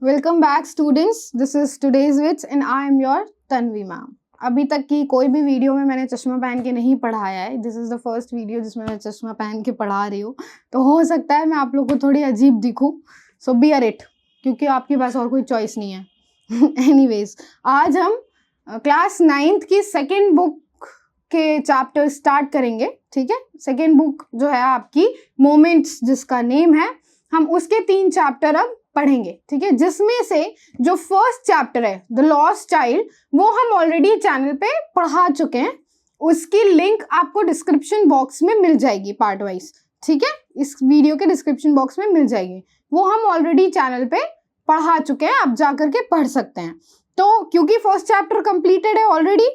Welcome back students, this is today's which and I am your Tanvi ma'am. अभी तक की कोई भी वीडियो में मैंने चश्मा पहन के नहीं पढ़ाया है। This is the first video जिसमें मैं चश्मा पहन के पढ़ा रही हूँ, तो हो सकता है मैं आप लोग को थोड़ी अजीब दिखूँ, सो बियर इट, क्योंकि आपके पास और कोई चॉइस नहीं है। एनीवेज, आज हम क्लास 9th की सेकेंड बुक के चैप्टर स्टार्ट करेंगे। ठीक है, सेकेंड बुक जो है आपकी मोमेंट्स, जिसका नेम है, हम उसके 3 चैप्टर अब पढ़ेंगे। ठीक है, जिसमें से जो फर्स्ट चैप्टर है द लॉस्ट चाइल्ड, वो हम ऑलरेडी चैनल पे पढ़ा चुके हैं। उसकी लिंक आपको डिस्क्रिप्शन बॉक्स में मिल जाएगी पार्ट वाइज। ठीक है, इस वीडियो के डिस्क्रिप्शन बॉक्स में मिल जाएगी, वो हम ऑलरेडी चैनल पे पढ़ा चुके हैं, आप जाकर के पढ़ सकते हैं। तो क्योंकि फर्स्ट चैप्टर कंप्लीटेड है ऑलरेडी,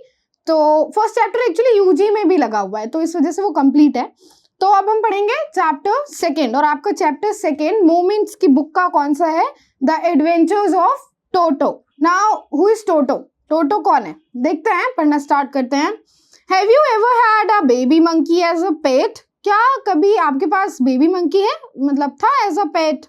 तो फर्स्ट चैप्टर एक्चुअली यूजी में भी लगा हुआ है, तो इस वजह से वो कंप्लीट है। तो अब हम पढ़ेंगे चैप्टर सेकेंड, और आपका चैप्टर सेकेंड मोमेंट्स की बुक का कौन सा है? The adventures of Toto. Now who is Toto? Toto कौन है? देखते हैं, पढ़ना स्टार्ट करते हैं। Have you ever had a baby monkey as a pet? क्या कभी आपके पास बेबी मंकी है, मतलब था as a pet?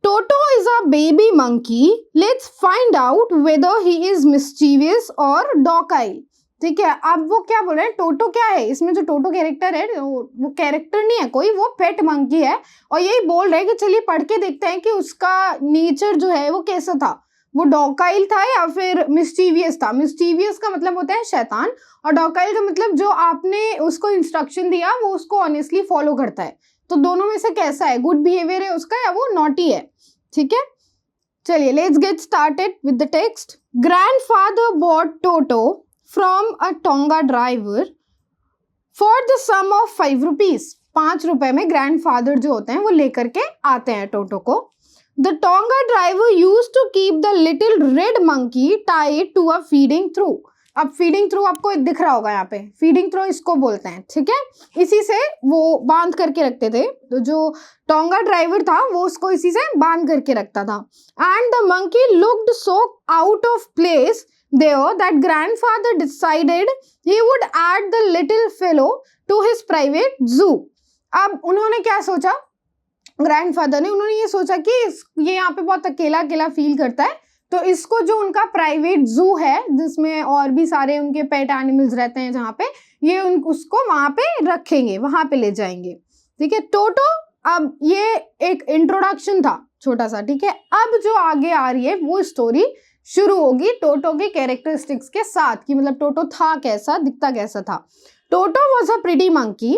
Toto is a baby monkey. Let's find out whether he is mischievous or docile. ठीक है, अब वो क्या बोल रहे हैं, टोटो क्या है? इसमें जो टोटो कैरेक्टर है वो कैरेक्टर नहीं है कोई, वो पेट मंकी है। और यही बोल रहे हैं कि चलिए पढ़ के देखते हैं कि उसका नेचर जो है वो कैसा था, वो डॉकाइल था या फिर मिस्चीवियस था। मिस्चीवियस का मतलब होता है शैतान, और डॉकाइल का मतलब जो आपने उसको इंस्ट्रक्शन दिया वो उसको ऑनेस्टली फॉलो करता है। तो दोनों में से कैसा है, गुड बिहेवियर है उसका या वो नॉटी है? ठीक है, चलिए let's get started with the text. Grandfather bought Toto from a tonga driver for the sum of 5 rupees. 5 रुपए में ग्रैंडफादर जो होते हैं वो लेकर के आते हैं टोटो को। The tonga driver used to keep the little red monkey tied to a feeding trough. अब फीडिंग थ्रू आपको दिख रहा होगा यहाँ पे, फीडिंग थ्रू इसको बोलते हैं। ठीक है, इसी से वो बांध करके रखते थे, तो जो टोंगा ड्राइवर था वो उसको इसी से बांध करके रखता था। And the monkey looked so out of place there that grandfather decided he would add the little fellow to his private zoo. अब उन्होंने क्या सोचा, ग्रैंडफादर ने, उन्होंने ये सोचा कि ये यहाँ पे बहुत अकेला अकेला फील करता है, तो इसको जो उनका प्राइवेट जू है जिसमें और भी सारे उनके पेट एनिमल्स रहते हैं, जहाँ पे ये उसको वहां पे रखेंगे, वहां पे ले जाएंगे। ठीक है, टोटो, अब ये एक इंट्रोडक्शन था छोटा सा। ठीक है, अब जो आगे आ रही है वो स्टोरी शुरू होगी टोटो के कैरेक्टरिस्टिक्स के साथ, कि मतलब टोटो था कैसा, दिखता कैसा था। Toto was a pretty monkey,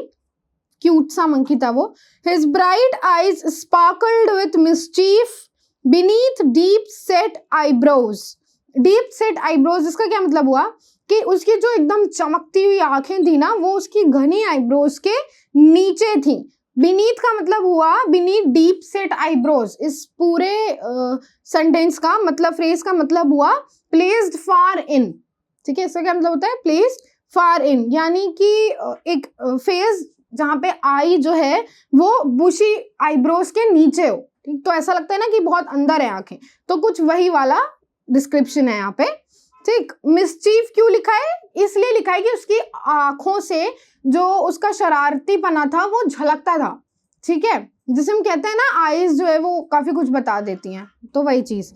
cute सा मंकी था वो। His bright eyes sparkled with mischief beneath deep set eyebrows. Deep set eyebrows, इसका क्या मतलब हुआ कि उसकी जो एकदम चमकती हुई आंखें थी ना, वो उसकी घनी आईब्रोज के नीचे थी। बीनीथ का मतलब हुआ, बीनीथ डीप सेट आईब्रोज, इस पूरे सेंटेंस का मतलब, फ्रेज का मतलब हुआ प्लेस्ड फार इन। ठीक है, इसका क्या मतलब होता है? प्लेस्ड फार इन, यानी कि एक फेज जहाँ पे आई जो है वो बुशी आईब्रोज के नीचे हो। ठीक, तो ऐसा लगता है ना कि बहुत अंदर है आंखें, तो कुछ वही वाला डिस्क्रिप्शन है यहाँ पे। ठीक, मिस्चीफ क्यों लिखा है? इसलिए लिखा है कि उसकी आंखों से जो उसका शरारतीपना था वो झलकता था। ठीक है, जिसे हम कहते हैं ना आईज जो है वो काफी कुछ बता देती हैं, तो वही चीज।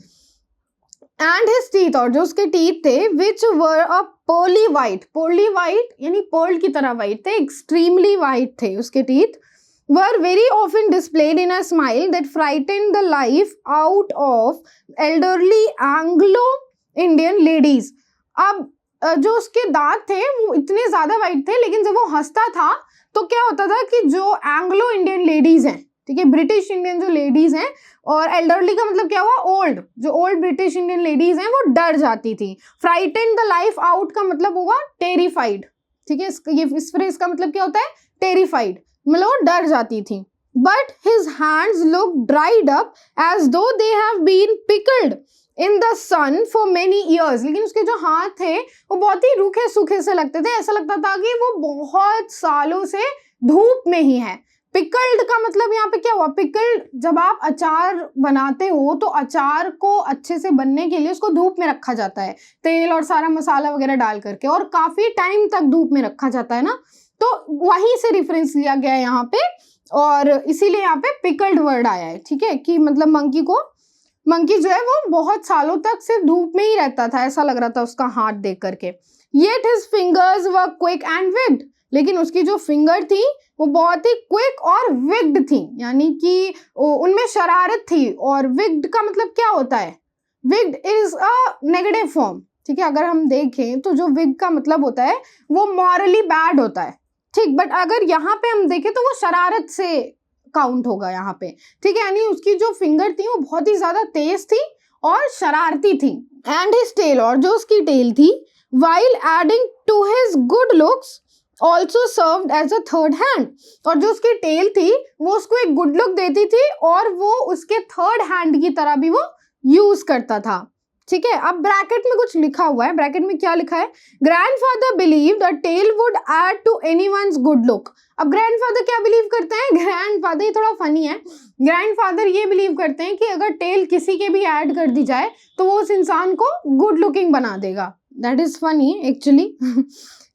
एंड हिज टीथ, और जो उसके टीथ थे, विच वर अ पर्ली वाइट, पर्ली वाइट यानी पर्ल की तरह वाइट थे, एक्सट्रीमली वाइट थे उसके teeth, were very often displayed in a smile that frightened the life out of elderly Anglo-Indian ladies. अब जो उसके दांत थे वो इतने ज्यादा वाइट थे, लेकिन जब वो हंसता था तो क्या होता था कि जो एंग्लो इंडियन लेडीज हैं, ठीक है, ब्रिटिश इंडियन जो लेडीज हैं, और एल्डरली का मतलब क्या हुआ? ओल्ड, जो ओल्ड ब्रिटिश इंडियन लेडीज हैं वो डर जाती थी। फ्राइटेंड द लाइफ आउट का मतलब होगा टेरिफाइड। ठीक है, इस फ्रेज का मतलब क्या होता है? टेरिफाइड, मतलब डर जाती थी। But his hands look dried up as though they have been pickled in the sun for many years. लेकिन उसके जो हाथ थे वो बहुत ही रूखे सूखे से लगते थे, ऐसा लगता था कि वो बहुत सालों से धूप में ही है। पिकल्ड का मतलब यहाँ पे क्या हुआ? पिकल्ड, जब आप अचार बनाते हो तो अचार को अच्छे से बनने के लिए उसको धूप में रखा जाता है, तेल और सारा मसाला वगैरह डाल करके, और काफी टाइम तक धूप में रखा जाता है ना, तो वहीं से रेफरेंस लिया गया है यहाँ पे, और इसीलिए यहाँ पे पिकल्ड वर्ड आया है। ठीक है, कि मतलब मंकी को मंकी जो है वो बहुत सालों तक सिर्फ धूप में ही रहता था, ऐसा लग रहा था उसका हाथ देख करके। Yet his fingers were quick and wicked, लेकिन उसकी जो फिंगर थी वो बहुत ही क्विक और विग्ड थी, यानी कि उनमें शरारत थी। और विग्ड का मतलब क्या होता है? विग्ड इज अ नेगेटिव फॉर्म, ठीक है। अगर हम देखें तो जो विग का मतलब होता है वो मॉरली बैड होता है, ठीक। बट अगर यहाँ पे हम देखें तो वो शरारत से काउंट होगा यहाँ पे, ठीक है। यानी उसकी जो फिंगर थी वो बहुत ही ज्यादा तेज थी और शरारती थी। एंड हिज टेल, और जो उसकी टेल थी, while adding to his good looks also served as a third hand, और जो उसकी टेल थी वो उसको एक गुड लुक देती थी और वो उसके थर्ड हैंड की तरह भी वो यूज करता था, ठीक है। अब ब्रैकेट में कुछ लिखा हुआ है, ब्रैकेट में क्या लिखा है? Grandfather believed the tail would add to anyone's good look. अब ग्रैंडफादर क्या बिलीव करते हैं? ग्रैंडफादर, ये थोड़ा फनी है, ग्रैंडफादर ये बिलीव करते हैं कि अगर टेल किसी के भी ऐड कर दी जाए तो वो उस इंसान को गुड लुकिंग बना देगा। That is funny actually.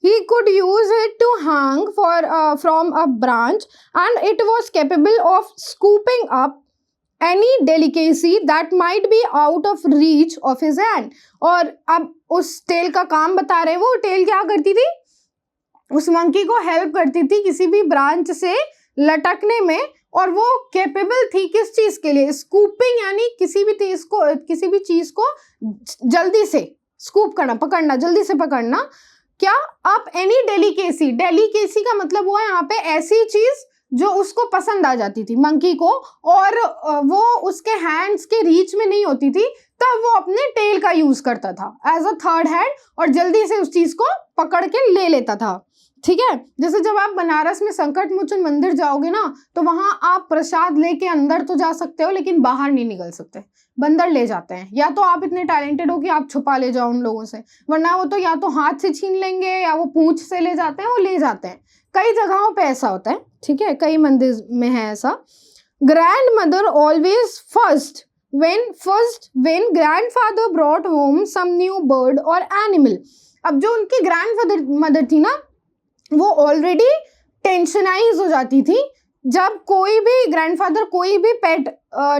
He could use it to hang from a branch, and it was capable of scooping up any delicacy that might be out of reach of his hand. और अब उस tell का काम बता रहे, वो tell क्या करती थी? उस मंकी को हेल्प करती थी किसी भी ब्रांच से लटकने में, और वो कैपेबल थी किस चीज के लिए? स्कूपिंग, यानी किसी भी चीज को जल्दी से स्कूप करना, पकड़ना, जल्दी से पकड़ना। क्या? आप एनी डेलिकेसी, डेलिकेसी का मतलब हुआ यहाँ पे ऐसी चीज जो उसको पसंद आ जाती थी मंकी को, और वो उसके हैंड्स के रीच में नहीं होती थी, तब वो अपने टेल का यूज करता था एज अ थर्ड हैंड, और जल्दी से उस चीज को पकड़ के ले लेता था, ठीक है। जैसे जब आप बनारस में संकट मोचन मंदिर जाओगे ना, तो वहां आप प्रसाद लेके अंदर तो जा सकते हो लेकिन बाहर नहीं निकल सकते, बंदर ले जाते हैं। या तो आप इतने टैलेंटेड हो कि आप छुपा ले जाओ उन लोगों से, वरना वो तो या तो हाथ से छीन लेंगे या वो पूंछ से ले जाते हैं, वो ले जाते हैं। कई जगहों पे ऐसा होता है, ठीक है, कई मंदिर में है ऐसा। Grand mother always first when grandfather brought home some new bird or animal। अब जो उनकी ग्रैंड मदर थी ना, वो ऑलरेडी टेंशनाइज हो जाती थी जब कोई भी ग्रैंडफादर कोई भी पेट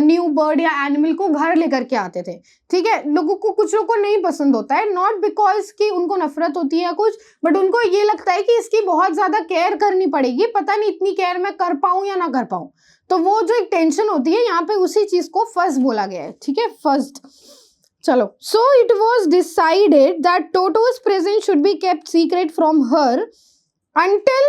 न्यू बर्ड या एनिमल को घर लेकर के आते थे, ठीक है। लोगों को, कुछ लोगों को नहीं पसंद होता है, नॉट बिकॉज कि उनको नफरत होती है या कुछ, बट उनको ये लगता है कि इसकी बहुत ज्यादा केयर करनी पड़ेगी, पता नहीं इतनी केयर मैं कर पाऊं या ना कर पाऊं। तो वो जो एक टेंशन होती है, यहाँ पे उसी चीज को फर्स्ट बोला गया है, ठीक है, फर्स्ट। चलो, so it was decided that टोटोज present should be kept secret from her until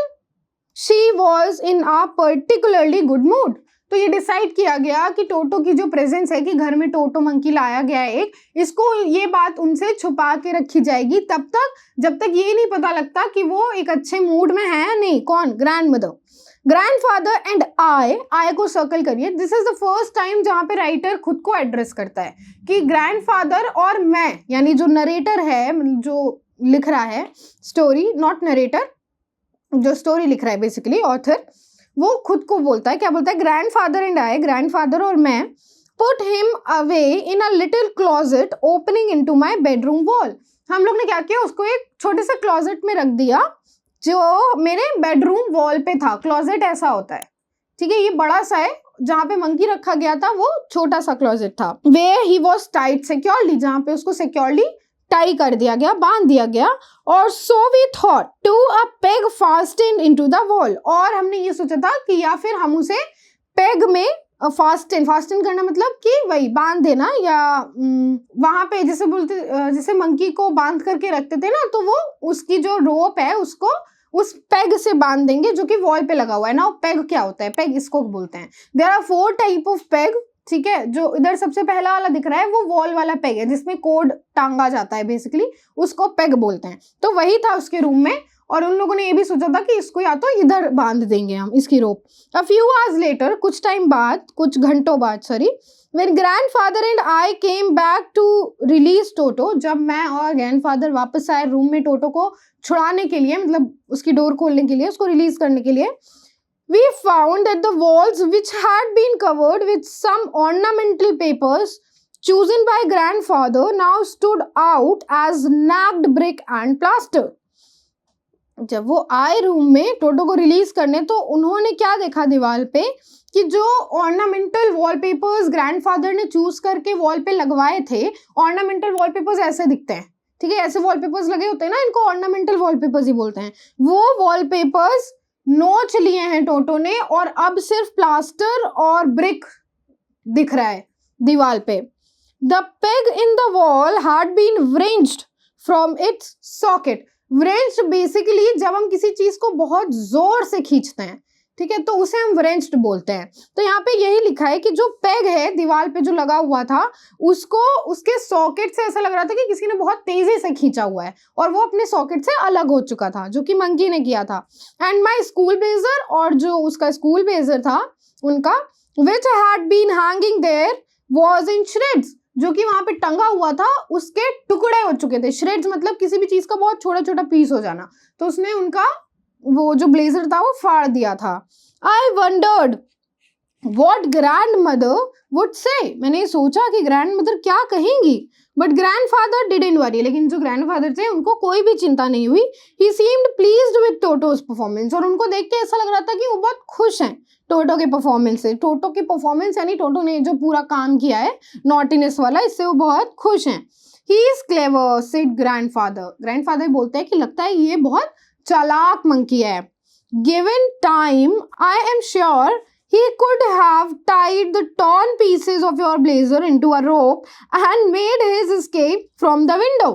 she was in a particularly good mood। तो ये डिसाइड किया गया कि टोटो की जो प्रेजेंस है, कि घर में टोटो मंकी लाया गया है एक, इसको ये बात उनसे छुपा के रखी जाएगी तब तक जब तक ये नहीं पता लगता कि वो एक अच्छे मूड में है या नहीं। कौन? Grand mother. ग्रैंडफादर एंड आई को सर्कल करिए। This is the first time जहाँ पे राइटर खुद को एड्रेस करता है कि ग्रैंडफादर और मैं, यानी जो नरेटर है, जो लिख रहा है स्टोरी, नॉट नरेटर, जो स्टोरी लिख रहा है बेसिकली ऑथर, वो खुद को बोलता है। क्या बोलता है? ग्रैंडफादर एंड आई, ग्रैंडफादर और मैं, put him away in a little closet opening into my bedroom wall. हम लोग ने क्या किया? उसको एक छोटे से क्लोजेट में रख दिया जो मेरे बेडरूम वॉल पे था। क्लोजेट ऐसा होता है, ठीक है, ये बड़ा सा है, जहाँ पे मंकी रखा गया था वो छोटा सा क्लोजेट था। Where he was tied securely, जहाँ पे उसको सिक्योरली टाई कर दिया गया, बांध दिया गया। और so we thought to a peg fastened into the wall, और हमने ये सोचा था कि या फिर हम उसे पेग में फास्टेन करना मतलब कि वही बांध देना, या वहां पे जैसे बोलते, जैसे मंकी को बांध करके रखते थे ना, तो वो उसकी जो रोप है उसको उस पेग से बांध देंगे जो कि वॉल पे लगा हुआ है ना। पेग क्या होता है? पेग इसको बोलते हैं। There are 4 type of peg, ठीक है। जो इधर सबसे पहला वाला दिख रहा है वो वॉल वाला पेग है, जिसमें कोड टांगा जाता है, बेसिकली उसको पेग बोलते हैं। तो वही था उसके रूम में, और उन लोगों ने ये भी सोचा था कि इसको या तो इधर बांध देंगे हम, इसकी rope. A few hours later, कुछ टाइम बाद, कुछ घंटों बाद, sorry, when grandfather and I came back to release Toto, जब मैं और ग्रैंडफादर वापस आए रूम में टोटो को छुड़ाने के लिए, मतलब उसकी डोर खोलने के लिए, उसको रिलीज करने के लिए, we found that the walls, which had been covered with some ornamental papers chosen by grandfather, now stood out as nagged brick and plaster। जब वो आए रूम में टोटो को रिलीज करने, तो उन्होंने क्या देखा दीवार पे कि जो ऑर्नामेंटल वॉलपेपर्स ग्रैंडफादर ने चूज करके वॉल पे लगवाए थे, ऑर्नामेंटल वॉलपेपर्स ऐसे दिखते हैं, ठीक है, ऐसे वॉलपेपर्स लगे होते हैं ना, इनको ऑर्नामेंटल वॉलपेपर्स ही बोलते हैं। वो वॉलपेपर्स नोच लिए हैं टोटो ने, और अब सिर्फ प्लास्टर और ब्रिक दिख रहा है दीवार पे। The peg in the wall had been wrenched from its socket. Wrenched basically जब हम किसी चीज को बहुत जोर से खींचते हैं, ठीक है, तो उसे हम व्रेंच्ड बोलते हैं। तो यहाँ पे यही लिखा है कि जो पेग है दीवार पे जो लगा हुआ था, उसको उसके सॉकेट से ऐसा लग रहा था कि किसी ने बहुत तेजी से खींचा हुआ है, और वो अपने सॉकेट से अलग हो चुका था, जो कि मंकी ने किया था। एंड माई स्कूल ब्लेजर, और जो उसका स्कूल ब्लेजर था उनका, which had been hanging there was in shreds, जो कि वहां पे टंगा हुआ था, उसके टुकड़े हो चुके थे। श्रेड्स मतलब किसी भी चीज का बहुत छोटा छोटा पीस हो जाना, तो उसने उनका वो जो ब्लेजर था वो फाड़ दिया था। आई wandered what grand mother would say, मैंने सोचा कि ग्रैंड मदर क्या कहेंगी, बट ग्रैंडफादर डिडंट वरी, लेकिन जो ग्रैंडफादर थे उनको कोई भी चिंता नहीं हुई। ही सीम्ड प्लीज्ड विद टोटोस परफॉर्मेंस, और उनको देख के ऐसा लग रहा था कि वो बहुत खुश हैं टोटो के परफॉर्मेंस से। टोटो की परफॉर्मेंस यानी टोटो ने जो पूरा काम किया है नॉटीनेस वाला, इससे वो बहुत खुश हैं। He is clever said grandfather, grandfather बोलते हैं कि लगता है ये बहुत चालाक मंकी है। Given time I am sure he could have tied the torn pieces of your blazer into a rope and made his escape from the window।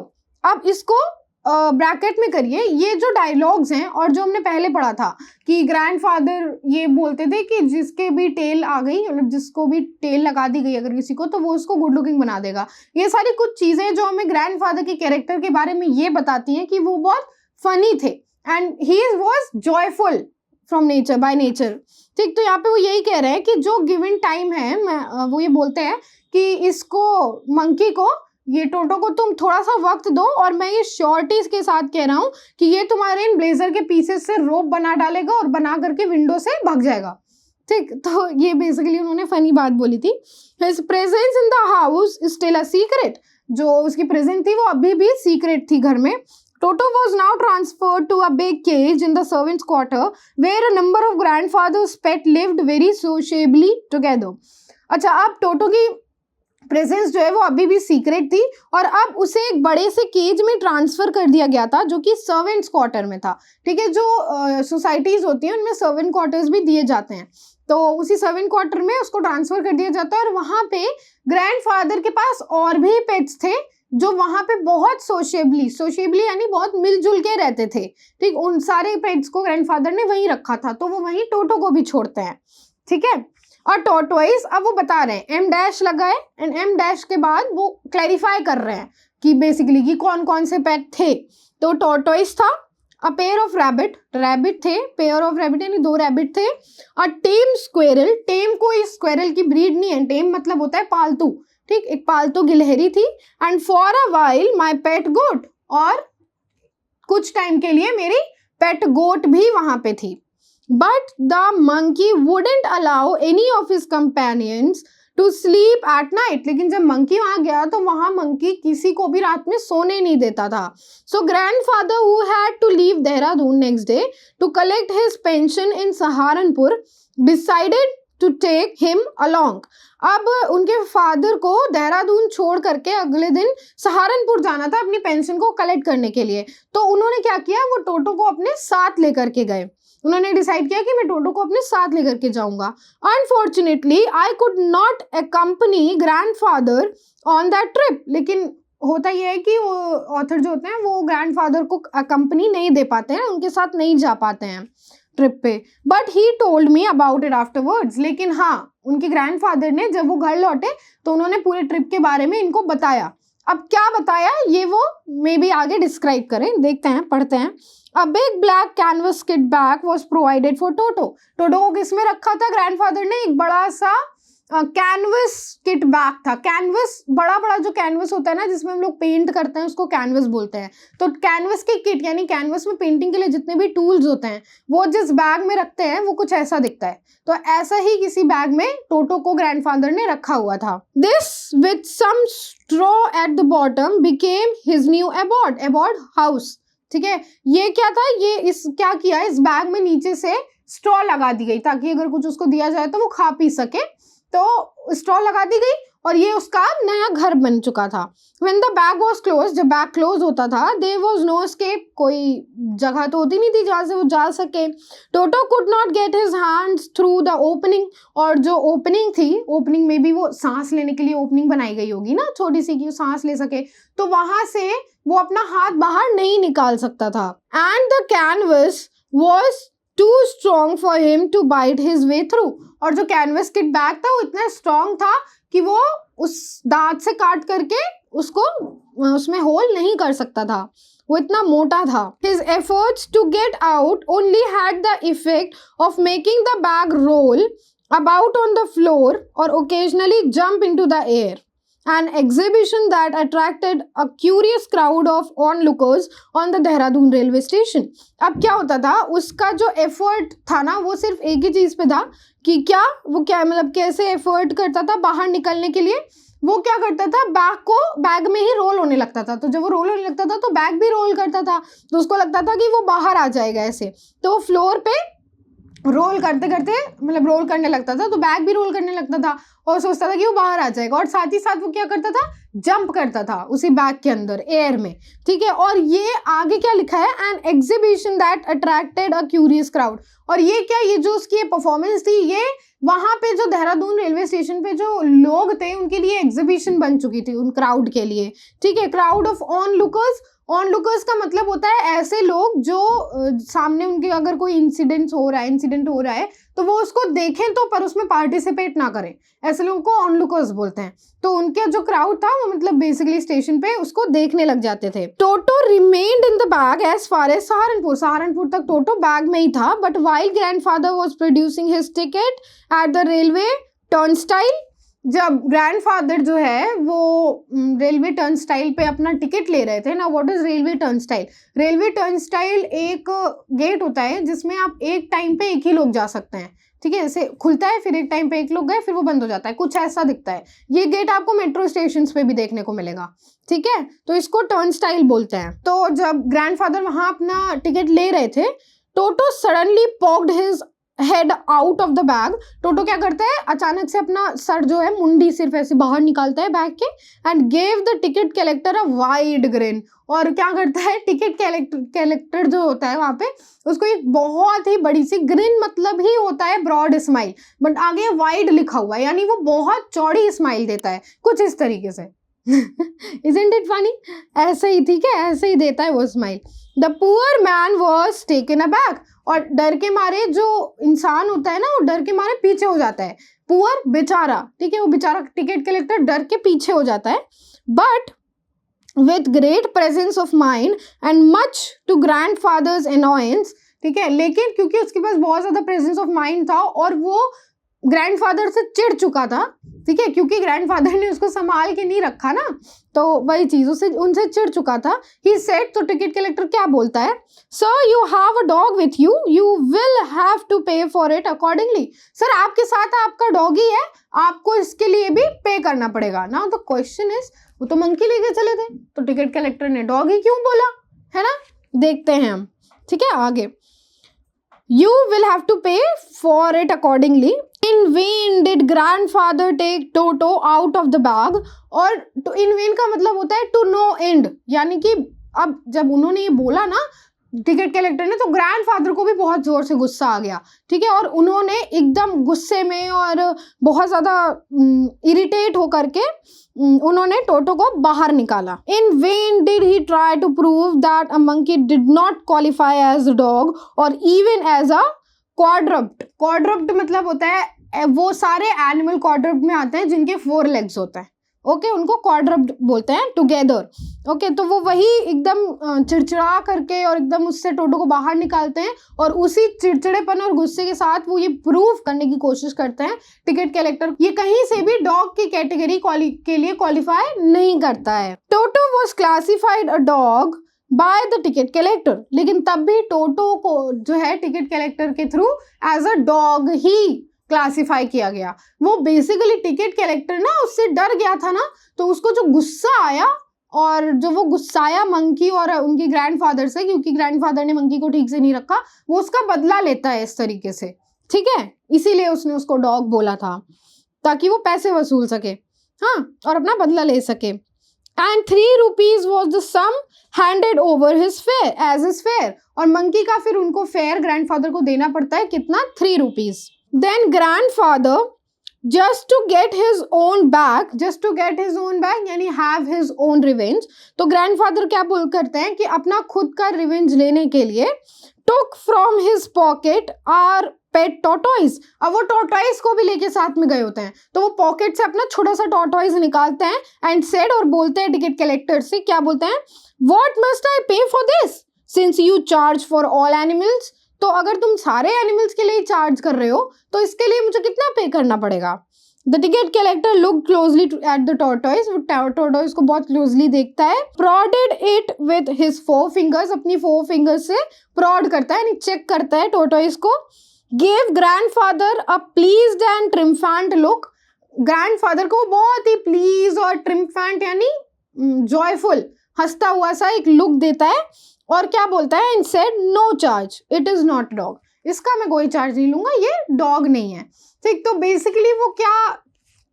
अब इसको ब्रैकेट में करिए, ये जो डायलॉग्स हैं और जो हमने पहले पढ़ा था कि ग्रैंडफादर ये बोलते थे कि जिसके भी टेल आ गई, मतलब जिसको भी टेल लगा दी गई अगर किसी को, तो वो उसको गुड लुकिंग बना देगा। ये सारी कुछ चीजें जो हमें ग्रैंडफादर के कैरेक्टर के बारे में ये बताती हैं कि वो बहुत फनी थे, and he was joyful from nature, by nature. ठीक, तो यहाँ पे वो यही कह रहे हैं कि जो गिवन टाइम है, वो ये बोलते हैं कि इसको, मंकी को, ये टोटो को तुम थोड़ा सा वक्त दो, और मैं ये श्योरिटी के साथ कह रहा हूँ कि ये तुम्हारे इन ब्लेजर के पीसेस से रोप बना डालेगा और बना करके विंडो से भाग जाएगा। ठीक, तो ये बेसिकली उन्होंने फनी बात बोली थी। His presence in the house is still a secret, जो उसकी प्रेजेंस थी वो अभी भी सीक्रेट थी घर में। Toto was now transferred to a big cage in the servants' quarter, where a number of grandfather's pet lived very sociably together। अच्छा, अब टोटो की प्रेजेंस जो है वो अभी भी सीक्रेट थी, और अब उसे एक बड़े से केज में ट्रांसफर कर दिया गया था, जो कि सर्वेंट्स क्वार्टर में था। ठीक है, जो सोसाइटीज होती हैं उनमें सर्वेंट क्वार्टर्स भी दिए जाते हैं, तो उसी सर्वेंट क्वार्टर में उसको ट्रांसफर कर दिया जाता है। और वहां पे ग्रैंडफादर के पास और भी पेट्स थे जो वहां पे बहुत सोशेबली यानी बहुत मिलजुल के रहते थे। ठीक, उन सारे पेट्स को ग्रैंडफादर ने वहीं रखा था, तो वो वहीं टोटो को भी छोड़ते हैं। ठीक है, और टॉर्टोइस, अब वो बता रहे हैं, एम डैश लगा है, एंड एम डैश के बाद वो क्लैरिफाई कर रहे हैं कि बेसिकली कि कौन कौन से पेट थे। तो टॉर्टोइस था, अ पेयर ऑफ रैबिट थे, पेयर ऑफ रैबिट यानी 2 रैबिट थे। अ टेम स्क्वेरल, टेम कोई स्क्वेरल की ब्रीड नहीं है, टेम मतलब होता है पालतू। ठीक, एक पालतू गिलहरी थी। And for a while my pet goat, और कुछ टाइम के लिए मेरी पेट गोट भी वहां पे थी। But the monkey wouldn't allow any of his companions to sleep at night, लेकिन जब मंकी वहां गया तो वहां मंकी किसी को भी रात में सोने नहीं देता था। So grandfather who had to leave Dehradun next day to collect his pension in Saharanpur decided to take him along. अब उनके फादर को देहरादून छोड़ करके अगले दिन सहारनपुर जाना था अपनी पेंशन को कलेक्ट करने के लिए, तो उन्होंने क्या किया, वो टोटो को अपने साथ लेकर के गए। उन्होंने डिसाइड किया कि मैं टोटो को अपने साथ लेकर के जाऊंगा। Unfortunately I could not accompany grandfather on that trip, लेकिन होता यह है कि वो ऑथर जो होते हैं वो ग्रैंडफादर को अकम्पनी नहीं दे पाते हैं, उनके साथ नहीं जा पाते हैं ट्रिप पे। But he told me about it afterwards, लेकिन हाँ, उनके ग्रैंडफादर ने जब वो घर लौटे तो उन्होंने पूरे ट्रिप के बारे में इनको बताया। अब क्या बताया ये वो मे बी आगे डिस्क्राइब करें, देखते हैं, पढ़ते हैं। A big black canvas kit bag was provided for Toto। टोटो को किस में रखा था ग्रैंडफादर ने, एक बड़ा सा कैनवस किट बैग था। कैनवस, बड़ा बड़ा जो कैनवस होता है ना जिसमें हम लोग पेंट करते हैं उसको कैनवस बोलते हैं। तो कैनवस की किट यानी कैनवस में पेंटिंग के लिए जितने भी टूल्स होते हैं वो जिस बैग में रखते हैं वो कुछ ऐसा दिखता है। तो ऐसा ही किसी बैग में टोटो को ग्रैंडफादर ने रखा हुआ था। This with some straw at the bottom became his new abode house. ठीक है, ये क्या था, ये इस क्या किया, इस बैग में नीचे से स्ट्रॉ लगा दी गई ताकि अगर कुछ उसको दिया जाए तो वो खा पी सके, तो स्ट्रॉ लगा दी गई और ये उसका नया घर बन चुका था। When the bag was closed, जब बैग क्लोज होता था, there was no escape, कोई जगह तो होती नहीं थी जहाँ से वो जा सके। टोटो could not get his hands through the opening, और जो ओपनिंग थी, ओपनिंग में भी वो सांस लेने के लिए ओपनिंग बनाई गई होगी ना छोटी सी कि वो सांस ले सके, तो वहां से वो अपना हाथ बाहर नहीं निकाल सकता था। And the canvas was too strong for him to bite his way through, और जो कैनवस किट बैग था वो इतना स्ट्रॉन्ग था कि वो उस दांत से काट करके उसको उसमें होल नहीं कर सकता था, वो इतना मोटा था। His efforts to get out only had the effect of making the bag roll about on the floor or occasionally jump into the air. An exhibition that attracted a curious crowd of onlookers on the Dehradun railway station. अब क्या होता था, उसका जो effort था ना वो सिर्फ एक ही चीज पे था कि क्या वो क्या मतलब कैसे एफर्ट करता था बाहर निकलने के लिए। वो क्या करता था, बैग में ही रोल होने लगता था, तो जब वो रोल होने लगता था तो बैग भी रोल करता था, तो उसको लगता था कि वो बाहर आ जाएगा ऐसे, तो फ्लोर पे रोल करते करते मतलब रोल करने लगता था, तो बैग भी रोल करने लगता था और सोचता था कि वो बाहर आ जाएगा, और साथ ही साथ वो क्या करता था, जंप करता था उसी बैग के अंदर एयर में। ठीक है, और ये आगे क्या लिखा है, an exhibition that attracted a curious crowd, और ये क्या, ये जो उसकी परफॉर्मेंस थी ये वहां पे जो देहरादून रेलवे स्टेशन पे जो लोग थे उनके लिए एग्जीबिशन बन चुकी थी, उन क्राउड के लिए। ठीक है, क्राउड ऑफ ऑन लुकर्स का मतलब होता है ऐसे लोग जो सामने उनके अगर कोई इंसिडेंट हो रहा है तो वो उसको देखें तो पर उसमें पार्टिसिपेट ना करें, ऐसे लोगों को ऑन लुकर्स बोलते हैं। तो उनका जो क्राउड था वो मतलब बेसिकली स्टेशन पे उसको देखने लग जाते थे। Toto remained in the bag as far as Saharanpur तक टोटो बैग में ही था, but while grandfather was producing his ticket at the railway turnstile, जब ग्रैंडफादर जो है वो रेलवे टर्नस्टाइल पे अपना टिकट ले रहे थे ना। What is railway turnstile? Railway turnstile एक गेट होता है जिसमें आप एक टाइम पे एक ही लोग जा सकते हैं। ठीक है, ऐसे खुलता है फिर एक टाइम पे एक लोग गए फिर वो बंद हो जाता है, कुछ ऐसा दिखता है। ये गेट आपको मेट्रो स्टेशन पे भी देखने को मिलेगा। ठीक है, तो इसको टर्नस्टाइल बोलते हैं। तो जब ग्रैंडफादर वहां अपना टिकट ले रहे थे, Toto suddenly poked his head out of the bag. Toto क्या करता है, अचानक से अपना सर जो है मुंडी सिर्फ ऐसे बाहर निकालता है बैग के, and gave the ticket collector a wide green, और क्या करता है टिकट कलेक्टर जो होता है वहां पे उसको एक बहुत ही बड़ी सी ग्रिन, मतलब ही होता है ब्रॉड स्माइल, बट आगे वाइड लिखा हुआ है, यानी वो बहुत चौड़ी स्माइल देता है कुछ इस तरीके से। Isn't it funny? ऐसे ही, ठीक है, ऐसे ही देता है वो smile. The poor man was taken aback, और डर के मारे जो इंसान होता है ना वो डर के मारे पीछे हो जाता है। पुअर बेचारा, ठीक है, वो बेचारा टिकट कलेक्टर डर के पीछे हो जाता है। But with great presence of mind and much to grandfather's annoyance, ठीक है, लेकिन क्योंकि उसके पास बहुत ज़्यादा प्रेजेंस ऑफ माइंड था और वो ग्रैंडफादर से चिढ़ चुका था, ठीक है, क्योंकि ग्रैंडफादर ने उसको संभाल के नहीं रखा ना, तो वही चीज़ उनसे चिढ़ चुका था। ही सेड, तो टिकट कलेक्टर क्या बोलता है, sir you have a dog with you, you will have to pay for it accordingly. Sir आपके साथ आपका डॉगी है, आपको इसके लिए भी पे करना पड़ेगा। नाउ द क्वेश्चन इज, वो तो मंकी लेके चले थे तो टिकट कलेक्टर ने डॉगी क्यों बोला, है ना, देखते हैं हम। ठीक है, आगे, you will have to pay for it accordingly. In vain did grandfather take Toto out of the bag, और तो in vain का मतलब होता है to no end, यानी कि अब जब उन्होंने ये बोला ना टिकट कलेक्टर ने, तो ग्रैंडफादर को भी बहुत जोर से गुस्सा आ गया। ठीक है, और उन्होंने एकदम गुस्से में और बहुत ज़्यादा इरिटेट होकर के उन्होंने टोटो को बाहर निकाला। In vain did he try to prove that a monkey did not qualify as a dog or even as a quadruped. Quadruped मतलब होता है वो सारे एनिमल क्वाड्रप्ट में आते हैं जिनके 4 लेग्स होते हैं। ओके, उनको क्वाड्रप्ट बोलते हैं टुगेदर। ओके, तो वो वही एकदम चिड़चिड़ा करके और एकदम उससे टोटो को बाहर निकालते हैं, और उसी चिड़चिड़ेपन और गुस्से के साथ वो ये प्रूव करने की कोशिश करते हैं टिकट कलेक्टर ये कहीं से भी डॉग की कैटेगरी के लिए क्वालिफाई नहीं करता है। Toto was classified a dog by the ticket collector, लेकिन तब भी टोटो को जो है टिकट कलेक्टर के थ्रू एज अ डॉग ही क्लासिफाई किया गया। वो बेसिकली टिकट कलेक्टर ना उससे डर गया था ना, तो उसको जो गुस्सा आया और जो वो गुस्साया मंकी और उनकी ग्रैंडफादर से, क्योंकि ग्रैंडफादर ने मंकी को ठीक से नहीं रखा, वो उसका बदला लेता है इस तरीके से, ठीक है। इसीलिए उसने उसको डॉग बोला था, ताकि वो पैसे वसूल सके, हाँ, और अपना बदला ले सके। And 3 rupees was the sum handed over his fare as his fare, और मंकी का फिर उनको फेयर ग्रैंडफादर को देना पड़ता है, कितना, 3 rupees। Then grandfather just to get his own back यानी have his own revenge, तो ग्रैंडफादर क्या बोल करते हैं कि अपना खुद का रिवेंज लेने के लिए took from his pocket our pet tortoise, अब वो टॉर्टॉइस को भी लेके साथ में गए होते हैं, तो वो पॉकेट से अपना छोटा सा टॉर्टॉइस निकालते हैं एंड सेड, और बोलते हैं टिकट कलेक्टर से, क्या बोलते हैं, what must I pay for this since you charge for all animals, तो अगर तुम सारे एनिमल्स के लिए चार्ज कर रहे हो तो इसके लिए मुझे कितना पे करना पड़ेगा। The ticket collector look closely at the tortoise, वो टॉर्टॉइस को बहुत क्लोजली देखता है, प्रॉडेड इट विद हिज 4 fingers, अपनी 4 fingers से प्रॉड करता है, यानी चेक करता है टॉर्टॉइस को। Gave grandfather a pleased and triumphant look, grandfather को बहुत ही प्लीज और ट्रिम्फेंट यानी जॉयफुल, हंसता हुआ सा एक लुक देता है, और क्या बोलता है, and said no charge, it is not dog, इसका मैं कोई चार्ज नहीं लूंगा, ये डॉग नहीं है, ठीक। तो बेसिकली वो क्या,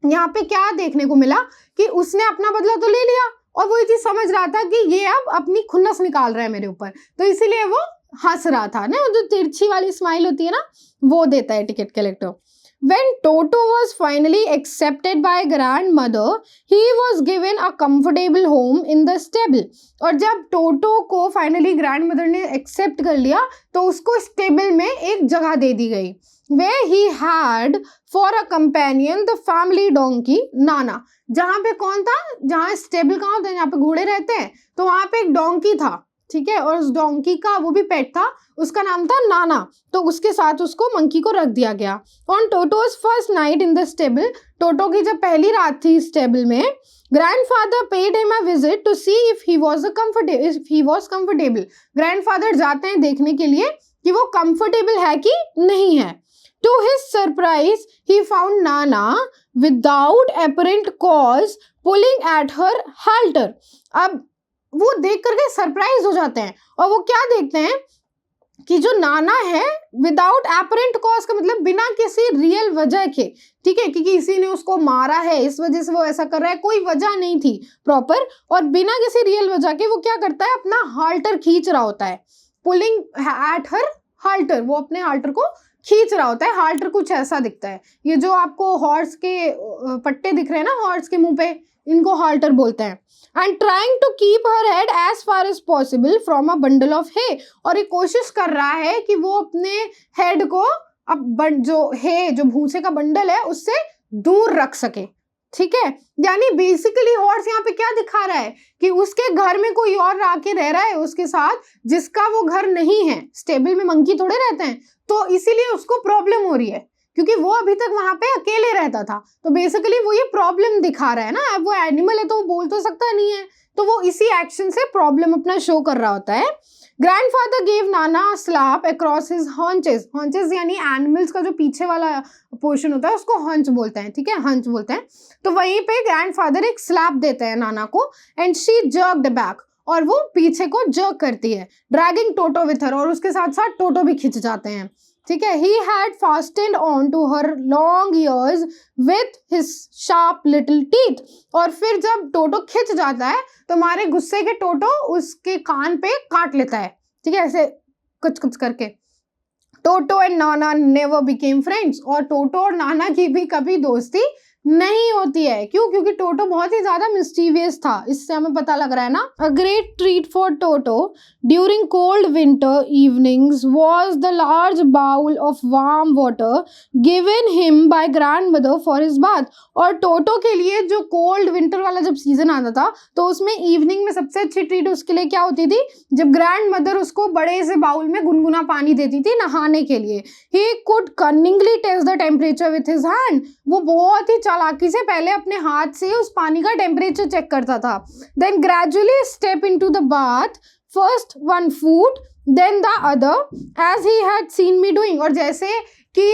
यहाँ पे क्या देखने को मिला कि उसने अपना बदला तो ले लिया, और वो ये चीज समझ रहा था कि ये अब अपनी खुन्नस निकाल रहा है मेरे ऊपर, तो इसीलिए वो हंस रहा था ना, जो तिरछी वाली स्माइल होती है ना, वो देता है ticket collector. When Toto was finally accepted by grandmother, he was given a comfortable home in the stable. और जब टोटो को फाइनली ग्रैंडमदर ने एक्सेप्ट कर लिया तो उसको स्टेबल में एक जगह दे दी गई, where he had for a companion the family donkey नाना। जहाँ पे कौन था, जहाँ स्टेबल कहाँ होता है, जहाँ पे घोड़े रहते हैं, तो वहाँ पे एक डोंकी था, ठीक है, और उस डोंकी का वो भी पेट था, उसका नाम था नाना, तो उसके साथ उसको मंकी को रख दिया गया। On Toto's first night in the stable, Toto की जब पहली रात थी स्टेबल में, grandfather paid him a visit to see if he was comfortable, grandfather जाते हैं देखने के लिए कि वो कंफर्टेबल है कि नहीं है। To his surprise he found Nana without apparent cause pulling at her halter, अब वो देख करके सरप्राइज हो जाते हैं, और वो क्या देखते हैं कि जो नाना है विदाउट एपरेंट कॉज का मतलब बिना किसी रियल वजह के, ठीक है, क्योंकि किसी ने उसको मारा है इस वजह से वो ऐसा कर रहा है, कोई वजह नहीं थी प्रॉपर, और बिना किसी रियल वजह के वो क्या करता है, अपना हाल्टर खींच रहा होता है, पुलिंग एट हर हाल्टर, वो अपने हाल्टर को खींच रहा होता है। हाल्टर कुछ ऐसा दिखता है, ये जो आपको हॉर्स के पट्टे दिख रहे हैं ना हॉर्स के मुंह पे, इनको हाल्टर बोलते हैं। And trying to keep her head as far as possible from a bundle of hay, और ये कोशिश कर रहा है कि वो अपने हेड को अब जो भूसे का बंडल है उससे दूर रख सके, ठीक है। यानी बेसिकली हॉर्स यहाँ पे क्या दिखा रहा है कि उसके घर में कोई और आके रह रहा है उसके साथ, जिसका वो घर नहीं है, स्टेबल में मंकी थोड़े रहते हैं, तो इसीलिए उसको प्रॉब्लम हो रही है, क्योंकि वो अभी तक वहां पे अकेले रहता था, तो बेसिकली वो ये प्रॉब्लम दिखा रहा है ना, अब वो एनिमल है तो वो बोल तो सकता नहीं है, तो वो इसी एक्शन से प्रॉब्लम अपना शो कर रहा होता है। Grandfather gave Nana slap across his haunches, haunches यानी एनिमल्स का जो पीछे वाला पोर्शन होता है उसको हंच बोलते हैं, ठीक है, हंच बोलते हैं, तो वहीं पे ग्रैंडफादर एक स्लैप देते हैं नाना को, एंड शी जर्क्ड बैक, और वो पीछे को जर्क करती है, ड्रैगिंग टोटो विथ हर, और उसके साथ साथ टोटो भी खिंच जाते हैं, ठीक है। He had fastened on to her long ears with his sharp little teeth, और फिर जब टोटो खिंच जाता है तो मारे गुस्से के टोटो उसके कान पे काट लेता है, ठीक है, ऐसे कुछ कुछ करके। टोटो and Nana never became friends, और टोटो और नाना की भी कभी दोस्ती नहीं होती है, क्यों, क्योंकि टोटो बहुत ही ज्यादा मिस्टीवियस था, इससे हमें पता लग रहा है ना। A great treat for Toto during cold winter evenings was the large bowl of warm water given him by grandmother for his bath, और टोटो के लिए जो कोल्ड विंटर वाला जब सीजन आता था तो उसमें इवनिंग में सबसे अच्छी ट्रीट उसके लिए क्या होती थी, जब ग्रैंडमदर उसको बड़े से बाउल में गुनगुना पानी देती थी नहाने के लिए। He could cunningly test the temperature with his hand, वो बहुत ही चालाकी से पहले अपने हाथ से उस पानी का टेम्परेचर चेक करता था। Then gradually step into the bath, first one foot then the other as he had seen me doing, और जैसे कि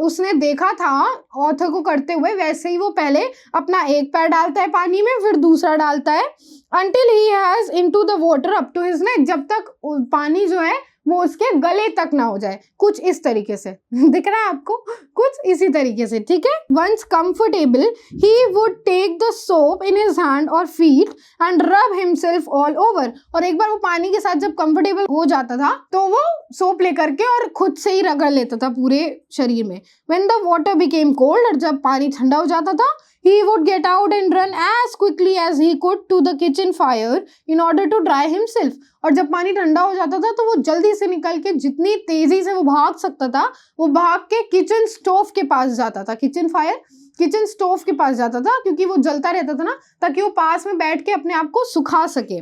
उसने देखा था ऑथर को करते हुए, वैसे ही वो पहले अपना एक पैर डालता है पानी में, फिर दूसरा डालता है, until he has into the water up to his neck, जब तक पानी जो है वो उसके गले तक ना हो जाए, कुछ इस तरीके से दिख रहा है आपको, कुछ इसी तरीके से, ठीक है। Once comfortable, he would take the soap in his hand or feet and rub himself all over, और एक बार वो पानी के साथ जब कंफर्टेबल हो जाता था तो वो सोप लेकर के और खुद से ही रगड़ लेता था पूरे शरीर में। When the water became cold, और जब पानी ठंडा हो जाता था, he would get out and run as quickly as he could to the kitchen fire in order to dry himself, और जब पानी ठंडा हो जाता था तो वो जल्दी से निकल के जितनी तेजी से वो भाग सकता था वो भाग के किचन स्टोव के पास जाता था। किचन फायर, किचन स्टोव के पास जाता था क्योंकि वो जलता रहता था ना, ताकि वो पास में बैठ के अपने आप को सुखा सके।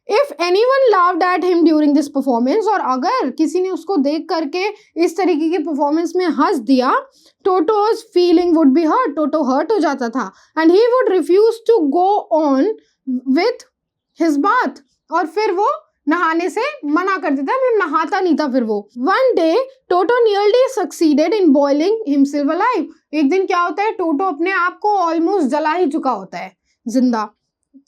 If anyone laughed at him during this performance, और अगर किसी ने उसको देख करके इस तरीके की परफॉर्मेंस में हंस दिया, Toto's feeling would be hurt, Toto hurt हो जाता था, and he would refuse to go on with his bath, और फिर वो नहाने से मना कर देता, मतलब नहाता नहीं था फिर वो। One day Toto nearly succeeded in boiling himself alive, एक दिन क्या होता है, टोटो अपने आप को ऑलमोस्ट जला ही चुका होता है जिंदा।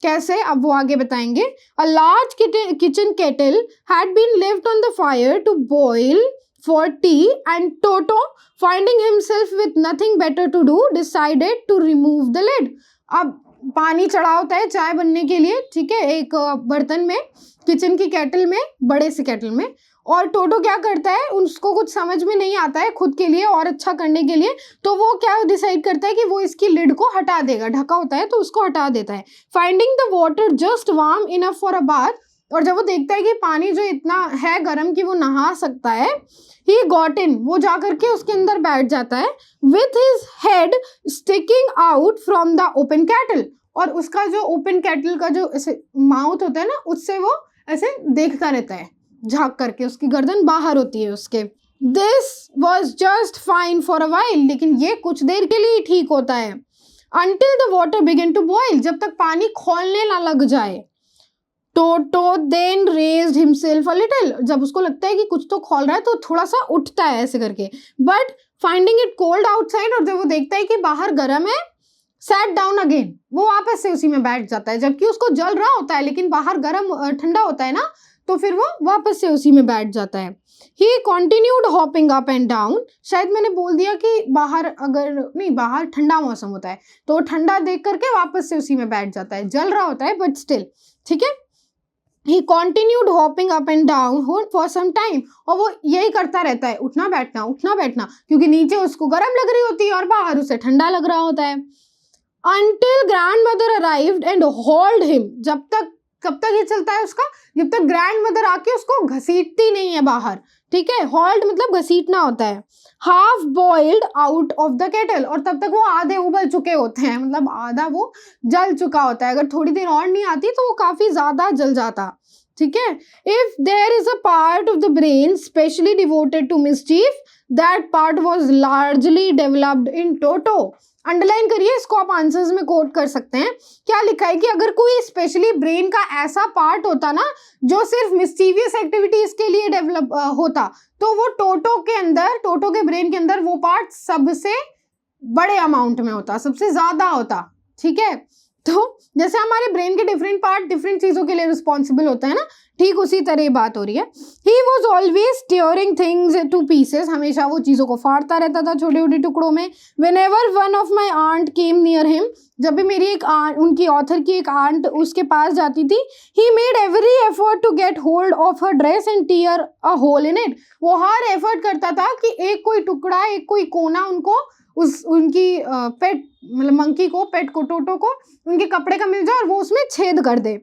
कैसे, अब वो आगे बताएंगे। A large kitchen kettle had been left on the fire to boil for tea, and Toto, finding himself with nothing better to do, decided to remove the lid. अब पानी चढ़ा होता है चाय बनने के लिए, ठीक है, एक बर्तन में, किचन की केटल में, बड़े से केटल में, और टोटो क्या करता है, उसको कुछ समझ में नहीं आता है खुद के लिए और अच्छा करने के लिए, तो वो क्या डिसाइड करता है कि वो इसकी लिड को हटा देगा, ढका होता है तो उसको हटा देता है। Finding the water just warm enough for a bath, और जब वो देखता है कि पानी जो इतना है गर्म कि वो नहा सकता है, ही गॉट इन, वो जा करके उसके अंदर बैठ जाता है, with his head sticking out from the open cattle, और उसका जो ओपन कैटल का जो ऐसे माउथ होता है ना, उससे वो ऐसे देखता रहता है झाँक करके, उसकी गर्दन बाहर होती है उसके। This was just fine for a while, लेकिन ये कुछ देर के लिए ठीक होता है। Until the water begin to boil, जब तक पानी खौलने ना लग जाए। Toto then raised himself a little, जब उसको लगता है कि कुछ तो खौल रहा है तो थोड़ा सा उठता है ऐसे करके, but finding it cold outside, और जब वो देखता है कि बाहर गर्म है, सैट डाउन अगेन, वो वापस से उसी में बैठ जाता है, जबकि उसको जल रहा होता है लेकिन बाहर गर्म ठंडा होता है ना, तो फिर वो वापस से उसी में बैठ जाता है। He continued hopping up and down, शायद मैंने बोल दिया कि बाहर अगर नहीं, बाहर ठंडा मौसम होता है तो ठंडा देख करके वापस से उसी में बैठ जाता है, जल रहा होता है बट स्टिल, ठीक है। He continued hopping up and down for some time, और वो यही करता रहता है, उठना बैठना, क्योंकि नीचे उसको गर्म लग रही होती है और बाहर उसे ठंडा लग रहा होता है। Until grandmother arrived and hauled him, कब तक ये चलता है उसका, जब तक ग्रैंड मदर आके उसको घसीटती नहीं है बाहर, ठीक है, हॉल्ड मतलब घसीटना होता है। Half boiled out of the kettle, और तब तक वो आधे उबल चुके होते हैं, मतलब आधा वो जल चुका होता है, अगर थोड़ी देर और नहीं आती तो वो काफी ज्यादा जल जाता, ठीक है। If there is a part of the brain specially devoted to mischief, that part was largely developed in Toto. Underline करिए इसको, आप आंसर्स में कोट कर सकते हैं। क्या लिखा है कि अगर कोई स्पेशली ब्रेन का ऐसा पार्ट होता ना जो सिर्फ मिस्चीवियस एक्टिविटीज के लिए डेवलप होता, तो वो टोटो के ब्रेन के अंदर वो पार्ट सबसे बड़े अमाउंट में होता, सबसे ज्यादा होता, ठीक है। तो जैसे हमारे ब्रेन के डिफरेंट पार्ट डिफरेंट चीजों के लिए रिस्पॉन्सिबल होता है ना, ठीक उसी तरह बात हो रही है। He was always tearing things two pieces, हमेशा वो चीजों को फाड़ता रहता था छोटे छोटे टुकड़ों में। Whenever one of my aunt came near him, जब भी मेरी एक आंट, उनकी ऑथर की एक आंट उसके पास जाती थी, he made every effort to get hold of her dress and tear a hole in it, वो हर एफर्ट करता था कि एक कोई टुकड़ा, एक कोई कोना उनको उनकी पेट मतलब मंकी को, पेट को, टोटो को उनके कपड़े का मिल जाए और वो उसमें छेद कर दे।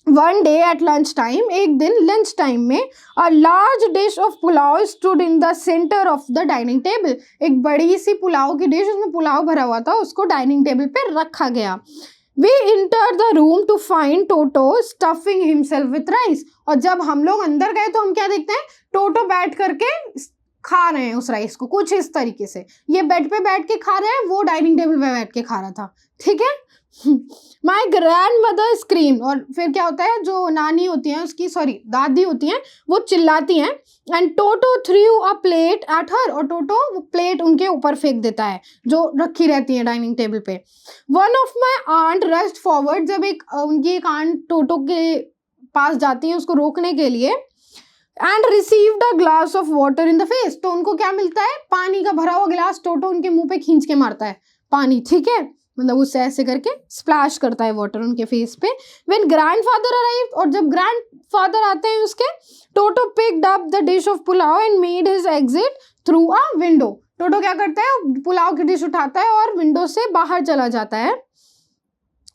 One day at lunch time, एक दिन लंच टाइम में, a large dish of pulao stood in the centre of the dining table, एक बड़ी सी पुलाव की डिश, उसमें पुलाव भरा हुआ था, उसको डाइनिंग टेबल पे रखा गया। We entered the room to find Toto stuffing himself with rice, और जब हम लोग अंदर गए तो हम क्या देखते हैं, टोटो बैठ करके खा रहे हैं उस राइस को, कुछ इस तरीके से, ये बेड पे बैठ के खा रहे हैं, वो डाइनिंग टेबल पे बैठ के खा रहा था, ठीक है। माई ग्रैंड मदर स्क्रीम, और फिर क्या होता है, जो नानी होती है उसकी, सॉरी दादी होती हैं, वो चिल्लाती हैं, and Toto through a plate at her, और टोटो वो प्लेट उनके ऊपर फेंक देता है जो रखी रहती है डाइनिंग टेबल पे। One of my aunt rushed forward, जब उनकी एक आंट टोटो के पास जाती है उसको रोकने के लिए, and received a glass of water in the face, तो उनको क्या मिलता है, पानी का भरा हुआ गिलास टोटो उनके मुंह पे खींच के मारता है पानी, ठीक है, मतलब उससे ऐसे करके स्प्लैश करता है वाटर उनके फेस पे। व्हेन ग्रैंडफादर अराइव्ड, और जब ग्रैंडफादर आते हैं उसके, Toto picked up the dish of pulao and made his exit through a window, Toto क्या करता है, पुलाव की डिश उठाता है और विंडो से बाहर चला जाता है।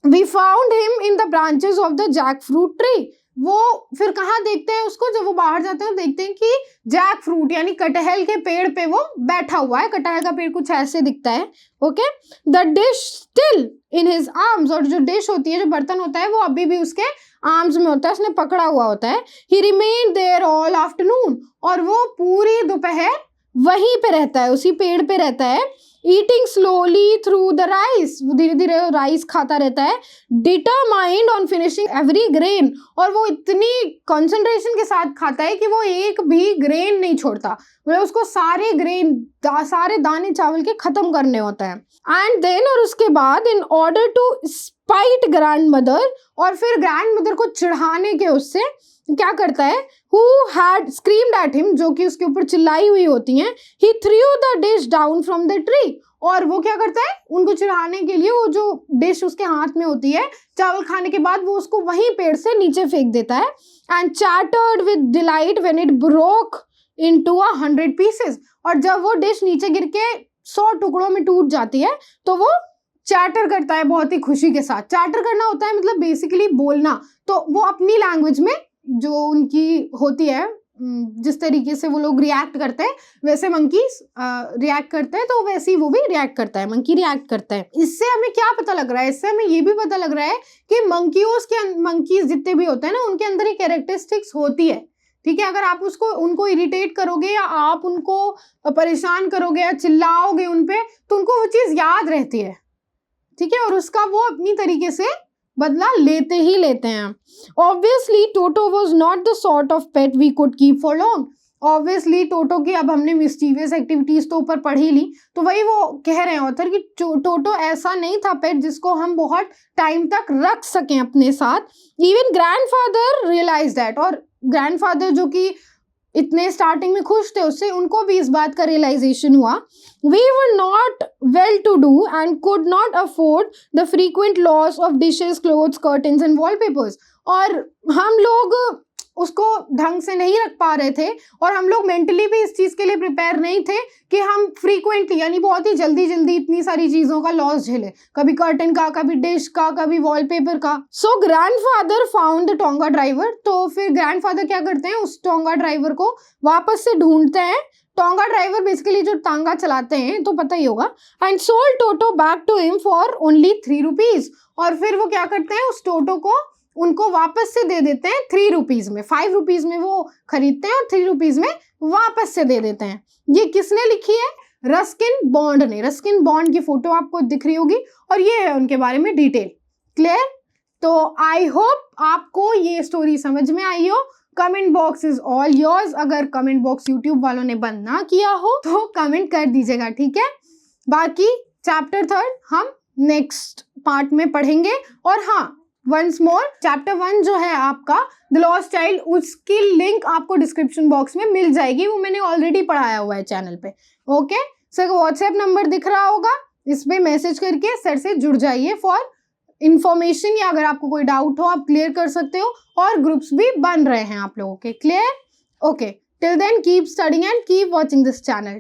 We found him in the branches of the jackfruit tree, वो फिर कहाँ देखते हैं उसको, जब वो बाहर जाते हैं देखते हैं कि जैक फ्रूट यानी कटहल के पेड़ पे वो बैठा हुआ है, कटहल का पेड़ कुछ ऐसे दिखता है, okay. The dish still in his arms, और जो डिश होती है, जो बर्तन होता है, वो अभी भी उसके आर्म्स में होता है, उसने पकड़ा हुआ होता है। He remain there all afternoon, और वो पूरी दोपहर वहीं पे रहता है, उसी पेड़ पे रहता है। Eating slowly through the rice, वो धीरे धीरे राइस खाता रहता है। Determined on finishing every grain, और वो इतनी कंसंट्रेशन के साथ खाता है कि वो एक भी ग्रेन नहीं छोड़ता, मतलब उसको सारे ग्रेन, सारे दाने चावल के खत्म करने होता है। एंड देन, और उसके बाद, in order to spite grandmother, और फिर ग्रैंड मदर को चिढ़ाने के उससे क्या करता है, who had screamed at him, जो कि उसके ऊपर चिल्लाई हुई होती हैं, he threw the dish down from the tree, और वो क्या करता है, उनको चिढ़ाने के लिए वो जो डिश उसके हाथ में होती है चावल खाने के बाद, वो उसको वहीं पेड़ से नीचे फेंक देता है। And chattered with delight when it broke into 100 pieces, और जब वो डिश नीचे गिर के 100 टुकड़ों में टूट जाती है तो वो चैटर करता है बहुत ही खुशी के साथ। चैटर करना होता है मतलब बेसिकली बोलना, तो वो अपनी लैंग्वेज में जो उनकी होती है, जिस तरीके से वो लोग रिएक्ट करते हैं वैसे मंकीज रिएक्ट करते हैं, तो वैसे ही वो भी रिएक्ट करता है, मंकी रिएक्ट करता है। इससे हमें क्या पता लग रहा है, इससे हमें ये भी पता लग रहा है कि मंकीज जितने भी होते हैं ना, उनके अंदर एक कैरेक्टरिस्टिक्स होती है, ठीक है। अगर आप उनको इरिटेट करोगे या आप उनको परेशान करोगे या चिल्लाओगे उनपे, तो उनको वो चीज याद रहती है, ठीक है, और उसका वो अपनी तरीके से बदला लेते ही लेते हैं। Obviously Toto was not the sort of pet we could keep for long, obviously Toto की, अब हमने मिस्टीवियस एक्टिविटीज तो ऊपर पढ़ ही ली, तो वही वो कह रहे हैं ऑथर कि टोटो ऐसा नहीं था पेट जिसको हम बहुत टाइम तक रख सकें अपने साथ। इवन ग्रैंडफादर रियलाइज दैट, और ग्रैंडफादर जो कि इतने स्टार्टिंग में खुश थे उससे, उनको भी इस बात का रियलाइजेशन हुआ। We were not well to do and could not afford the frequent loss of dishes, clothes, curtains and wallpapers, और हम लोग उसको ढंग से नहीं रख पा रहे थे, और हम लोग मेंटली भी इस चीज के लिए प्रिपेयर नहीं थे कि हम फ्रीक्वेंटली यानी बहुत ही जल्दी जल्दी इतनी सारी चीजों का लॉस झेले, कभी कर्टन का, कभी डिश का, कभी वॉलपेपर का। So grandfather found the tonga driver, तो फिर ग्रैंडफादर क्या करते हैं, उस टोंगा ड्राइवर को वापस से ढूंढते हैं। टोंगा ड्राइवर बेसिकली जो टांगा चलाते हैं, तो पता ही होगा। And sold Toto back to him for only 3 rupees, और फिर वो क्या करते हैं, उस टोटो को उनको वापस से दे देते हैं 3 रुपीज में। 5 रुपीज में वो खरीदते हैं और 3 रुपीज में वापस से दे देते हैं। ये किसने लिखी है, रस्किन बॉन्ड ने। रस्किन बॉन्ड की फोटो आपको दिख रही होगी, और ये है उनके बारे में डिटेल। क्लियर? तो आई होप आपको ये स्टोरी समझ में आई हो। Comment box is all yours. अगर कमेंट बॉक्स यूट्यूब वालों ने बंद ना किया हो तो कमेंट कर दीजिएगा, ठीक है। बाकी चैप्टर 3 हम नेक्स्ट पार्ट में पढ़ेंगे। और हाँ, वंस मोर, चैप्टर 1 जो है आपका द लॉस्ट चाइल्ड, उसकी लिंक आपको डिस्क्रिप्शन बॉक्स में मिल जाएगी, वो मैंने ऑलरेडी पढ़ाया हुआ है चैनल पे, ओके। सर व्हाट्सएप नंबर दिख रहा होगा, इस पे मैसेज करके सर से जुड़ जाइए फॉर इन्फॉर्मेशन, या अगर आपको कोई डाउट हो आप क्लियर कर सकते हो, और ग्रुप्स भी बन रहे हैं आप लोगों के। Clear? Okay, till then keep studying and keep watching this channel.